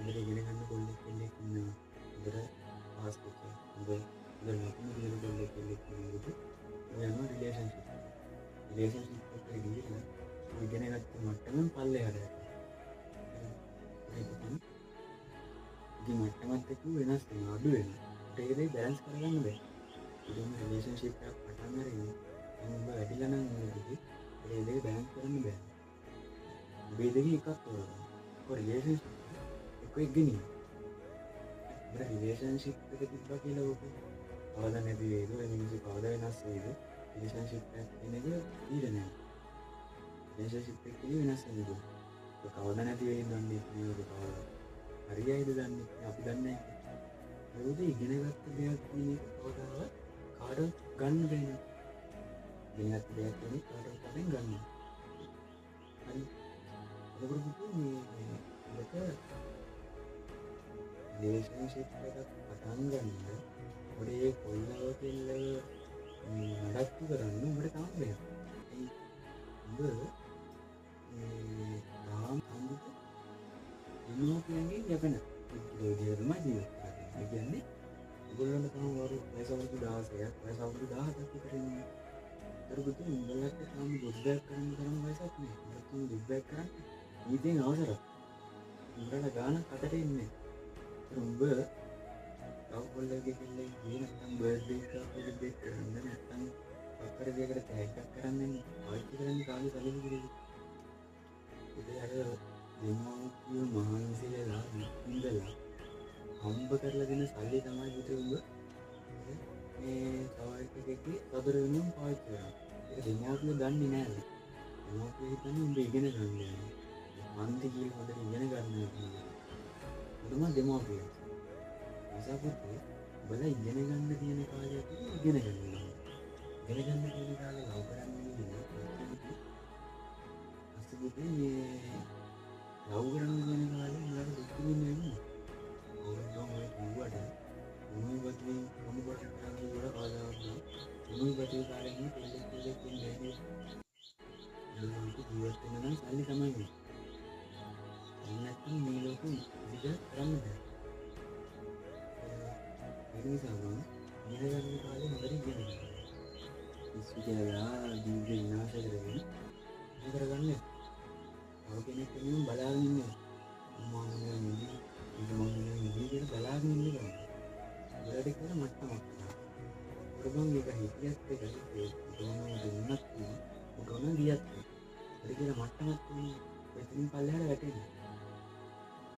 හොඳට ඉගෙන ගන්න කොල්ලෙක් කෙනෙක් ඉන්නවා. හොඳට පාස් වෙච්ච හොඳ ලකුණු දිනන කොල්ලෙක් කෙනෙක් ඉන්නකොට යනවා රිලේෂන්ෂිප් එකට. රිලේෂන්ෂිප් එකට ගිහින් ඉගෙන ගත්ත මට්ටමෙන් පල්ලෙහාට යනවා. ඒක තමයි ඉතින් මට්ටමත් එක්ක වෙනස් වෙනවා අඩු වෙනවා. ඒක දෙයි බැලන්ස් කරගන්න බෑ. ඉතින් රිලේෂන්ෂිප් එකක් පටන් අරගෙන දැන් ඔබ වැඩිලා නම් ඉන්නේ ඒ දෙක බැලන්ස් කරන්න බෑ. මේ දෙකේ එකක් තෝරගන්න. ඔය රිලේෂන්ෂිප් එක ඉගෙනින්. ඔබ රිලේෂන්ෂිප් එක තිබ්බා කියලා ඔබ කවදා නැති වේද ඒ මිනිස්සු කවදා වෙනස් වේද රිලේෂන්ෂිප් එකක් කියන එක ඊට නෑ. රිලේෂන්ෂිප් එක වෙනස් වෙනවා. ඒක කවදා නැති වෙයිද දන්නේ නැහැ. ඒක කවදා හරියයිද දන්නේ නැහැ. අපි දන්නේ නැහැ. ඒකද ඉගෙන ගත්ත දෙයක් කියන එක කවදාවත් කාටවත් ගන්න බැහැ. ඉගෙන ගත්ත දෙයක් කියන එක කාටවත් ගන්න ගන්න. හරි. ඒකට මේ මේක රිලේෂන්ෂිප් එකක් පටන් ගන්න ඔඩේ කොල්ලව කෙල්ලව නඩත්තු කරන්න උඹට තාම බෑ. ඒ උඹ තාම අඳුක ඉන්නෝකයන්ගේ යකන විදිහටම ජීවත් කරන්නේ. ඒ කියන්නේ ඒගොල්ලන්ට තාම වරු වයස අවුරුදු 16ක් වයස අවුරුදු 17ක් විතර ඉන්නේ. ඒකට උඹලට තාම දුක්බැක් කරන්න තරම් වයසක් නෑ. උඹට තාම දුක්බැක් කරන්න ඊටෙන් අවසරක්. උඹලට ගානක් අතට ඉන්නේ. උඹ තව කොල්ලගේ කෙල්ලෙක් ගියේ නැත්නම් බර්ත්ඩේ එකක් සෙලිබ්‍රේට් කරන්න නැත්නම් අක්කර දෙයකට තෑග්ගක් කරන්න පාවිච්චි කරන්න කාගේ සල්ලි කිරිද? ඉතින් අර දෙමව්පියෝ මහන්සියලා ඉඳලා හම්බ කරලා දෙන සල්ලි තමයි පුතේ උඹ මේ තව එකෙක්ගේ සතර වෙනුම් පාවිච්චි කරන්නේ. ඒක දෙමව්පියෝ දන්නේ නැහැ. දෙමව්පියෝ හිතන්නේ උඹ ඉගෙන ගන්න යනවා. මන්ති කියලා හොඳට ඉගෙන ගන්නවා කියන්නේ. මුදම දෙමව්පියෝ. නිසා පුතේ ඔබලා ඉගෙන ගන්න තියෙන කාලයක් ඉගෙන ගන්න ඕනේ. ඉගෙන ගන්න තියෙන කාලේ ලව් කරන්න නෙමෙයි. අසුබුතේ මේ ලව් කරන්න තියෙන කාලේ උඹලා දුක් විඳින්නේ. ඕනම කිව්වට මොනවද මොනවද කරන්නේ වල කාදාවක් නෑ. මොනවද කාලේ මේ දෙල්ලෙක් ඉන්නේ නෑ. ඒක ජීවත් වෙන නම් සල්ලි තමයි මේ. නැත්නම් මේ ලෝකෙ ඉඳලා කරන්න බෑ. ඒ නිසා මම ඉගෙන ගන්න කාලේ හොඳට ඉගෙන ගන්නවා. ඉස්සු කියලා ජීවිතේ විනාශ කරගෙන ඉගෙන ගන්න. තව කෙනෙක් ඉන්නවා බලාගෙන ඉන්නවා.